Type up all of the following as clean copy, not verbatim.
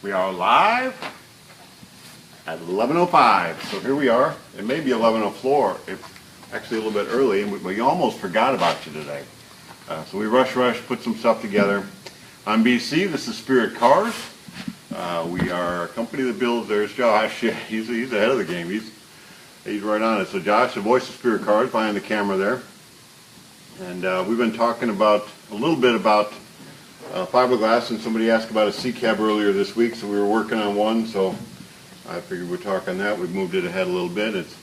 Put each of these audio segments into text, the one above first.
We are live at 11:05. So here we are. It may be 11:04. It's actually a little bit early, and we almost forgot about you today. So we rush, put some stuff together. I'm BC. This is Spirit Cars. We are a company that builds. There's Josh. He's ahead of the game. He's right on it. So Josh, the voice of Spirit Cars, behind the camera there. And we've been talking about a little bit about fiberglass, and somebody asked about a C-cab earlier this week, so we were working on one, so I figured we'd talk on that. We've moved it ahead a little bit. It's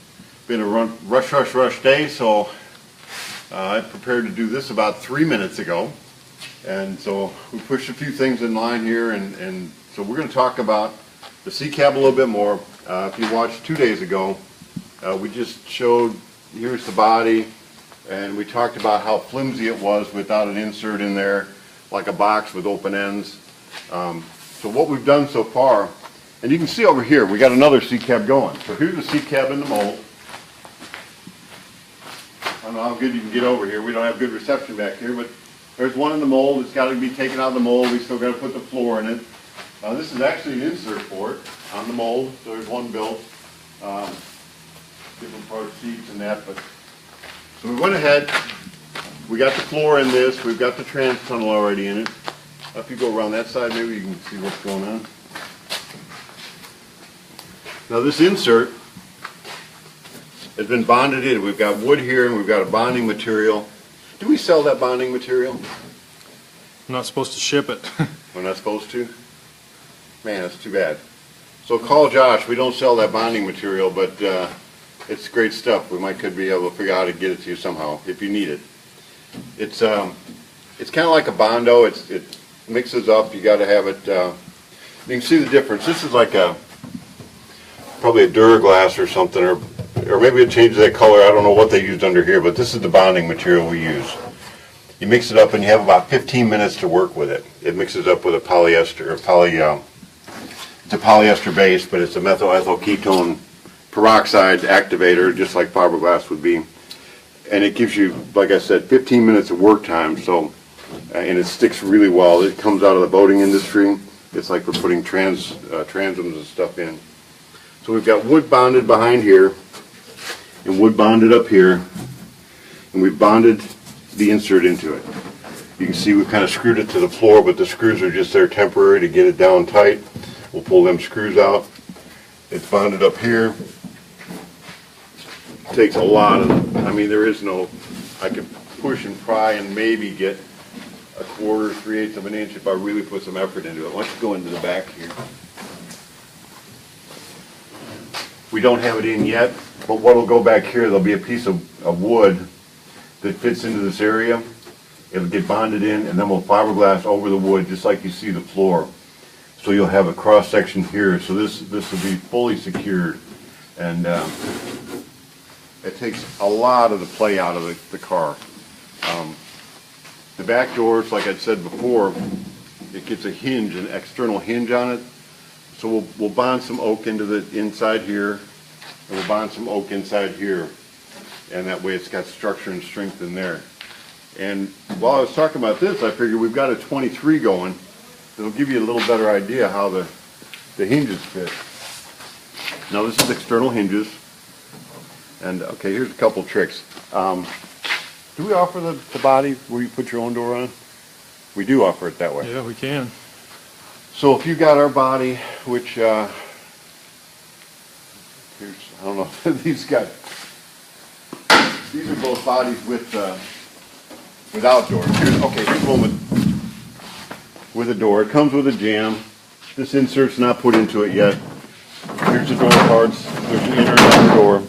been a rush day, so I prepared to do this about 3 minutes ago, and so we pushed a few things in line here, and so we're going to talk about the C-cab a little bit more. If you watched 2 days ago, we just showed, here's the body, and we talked about how flimsy it was without an insert in there, like a box with open ends. So what we've done so far, and you can see over here, we got another C-cab going. So here's the C-cab in the mold. I don't know how good you can get over here. We don't have good reception back here, but there's one in the mold. It's got to be taken out of the mold. We still got to put the floor in it. This is actually an insert for it on the mold. So there's one built. Different part seats and that. But so we went ahead. We got the floor in this. We've got the trans tunnel already in it. If you go around that side, maybe you can see what's going on. Now this insert has been bonded in. We've got wood here, and we've got a bonding material. Do we sell that bonding material? I'm not supposed to ship it. We're not supposed to? Man, that's too bad. So call Josh. We don't sell that bonding material, but it's great stuff. We could be able to figure out how to get it to you somehow if you need it. It's kind of like a Bondo. It mixes up. You got to have it. You can see the difference. This is like probably a Duraglass or something, or maybe it changes that color. I don't know what they used under here, but this is the bonding material we use. You mix it up, and you have about 15 minutes to work with it. It mixes up with a polyester, it's a polyester base, but it's a methyl ethyl ketone peroxide activator, just like fiberglass would be. And it gives you, like I said, 15 minutes of work time. So, and it sticks really well. It comes out of the boating industry. It's like we're putting transoms and stuff in. So we've got wood bonded behind here, and wood bonded up here, and we've bonded the insert into it. You can see we've kind of screwed it to the floor, but the screws are just there temporary to get it down tight. We'll pull them screws out. It's bonded up here. Takes a lot of, there is no, I could push and pry and maybe get a 1/4, 3/8 of an inch if I really put some effort into it. Why don't you go into the back here. We don't have it in yet, but what will go back here, there'll be a piece of wood that fits into this area. It'll get bonded in, and then we'll fiberglass over the wood just like you see the floor. So you'll have a cross section here. So this will be fully secured, and it takes a lot of the play out of the car. The back doors, like I said before, it gets a hinge, an external hinge on it. So we'll bond some oak into the inside here, and we'll bond some oak inside here, and that way it's got structure and strength in there. And while I was talking about this, I figured we've got a 23 going. It'll give you a little better idea how the hinges fit. Now this is external hinges. And okay, here's a couple tricks. Do we offer the body where you put your own door on? We do offer it that way. Yeah, we can. So if you got our body, which here's, I don't know, these are both bodies without doors. Here's one with a door. It comes with a jamb. This insert's not put into it yet. Here's the door parts. There's an inner and outer door.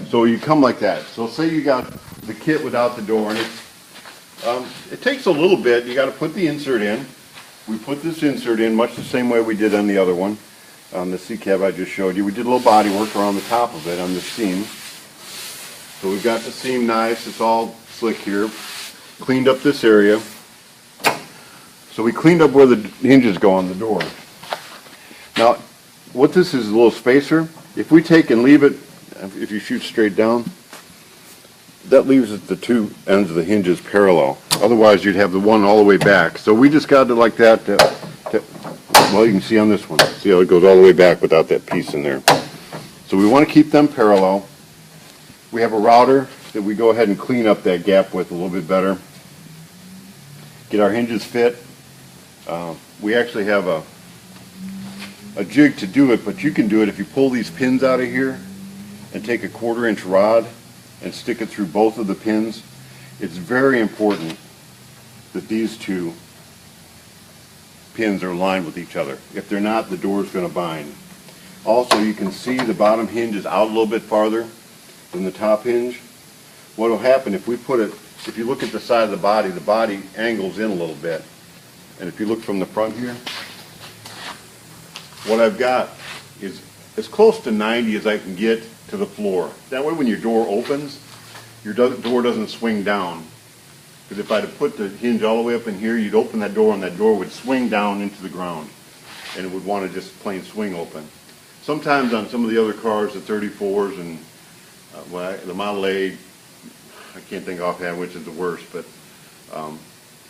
So you come like that. So say you got the kit without the door, and it takes a little bit. You got to put the insert in. We put this insert in much the same way we did on the other one, on the C-cab I just showed you. We did a little body work around the top of it on the seam. So we've got the seam nice. It's all slick here. Cleaned up this area. So we cleaned up where the hinges go on the door. Now, what this is a little spacer. If we take and leave it, if you shoot straight down, that leaves the two ends of the hinges parallel. Otherwise, you'd have the one all the way back. So we just got it like that to Well, you can see on this one, see how it goes all the way back without that piece in there. So we want to keep them parallel. We have a router that we go ahead and clean up that gap with a little bit better. Get our hinges fit. We actually have a jig to do it, but you can do it if you pull these pins out of here and take a 1/4 inch rod and stick it through both of the pins. It's very important that these two pins are aligned with each other. If they're not, the door is going to bind. Also, you can see the bottom hinge is out a little bit farther than the top hinge. What will happen if we put it, if you look at the side of the body angles in a little bit. And if you look from the front here, what I've got is as close to 90 as I can get to the floor. That way when your door opens, your door doesn't swing down. Because if I'd have put the hinge all the way up in here, you'd open that door and that door would swing down into the ground. And it would want to just plain swing open. Sometimes on some of the other cars, the 34s and the Model A, I can't think offhand which is the worst, but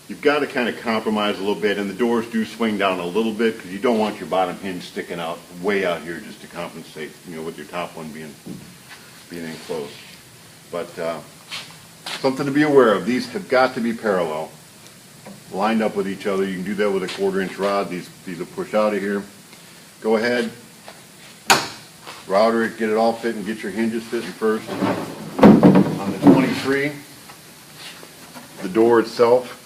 you've got to kind of compromise a little bit, and the doors do swing down a little bit because you don't want your bottom hinge sticking out way out here just to compensate, with your top one being enclosed. But something to be aware of, these have got to be parallel, lined up with each other. You can do that with a 1/4 inch rod. These will push out of here. Go ahead, router it, get it all fit, and get your hinges fitting first. On the 23, the door itself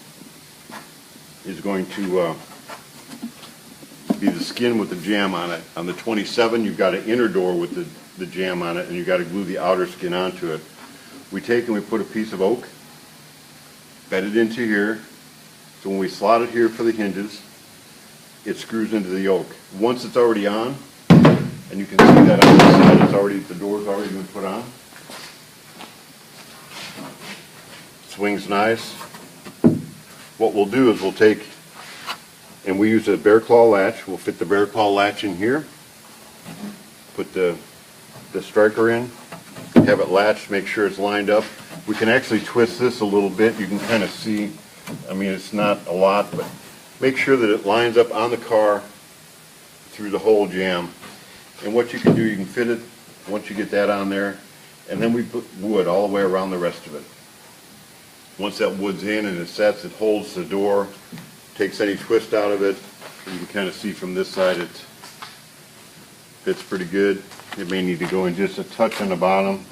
is going to be the skin with the jamb on it. On the 27, you've got an inner door with the jamb on it, and you've got to glue the outer skin onto it. We take and we put a piece of oak, bed it into here, so when we slot it here for the hinges, it screws into the oak. Once it's already on, and you can see that on this side, the door's already been put on. Swings nice. What we'll do is we'll take, and we use a bear claw latch. We'll fit the bear claw latch in here, put the striker in, have it latched, make sure it's lined up. We can actually twist this a little bit. You can kind of see, it's not a lot, but make sure that it lines up on the car through the whole jamb. And what you can do, you can fit it once you get that on there, and then we put wood all the way around the rest of it. Once that wood's in and it sets, it holds the door, takes any twist out of it. You can kind of see from this side it fits pretty good. It may need to go in just a touch on the bottom.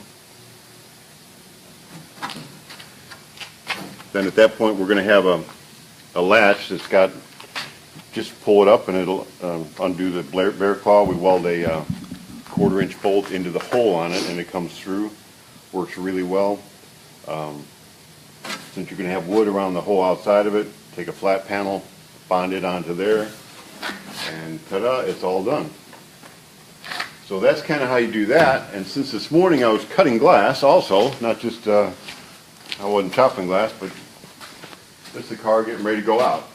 Then at that point we're going to have a latch that's got, just pull it up and it'll undo the bear claw. We weld a 1/4 inch bolt into the hole on it and it comes through. Works really well. Since you're going to have wood around the whole outside of it, take a flat panel, bond it onto there, and ta-da, it's all done. So that's kind of how you do that. And since this morning I was cutting glass also, not just, I wasn't chopping glass, but this is the car getting ready to go out.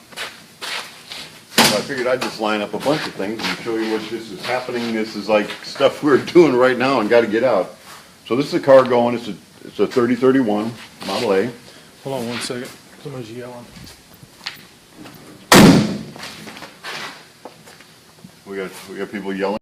So I figured I'd just line up a bunch of things and show you what this is happening. This is like stuff we're doing right now and got to get out. So this is the car going. It's a 3031 Model A. Hold on one second. Somebody's yelling. We got people yelling.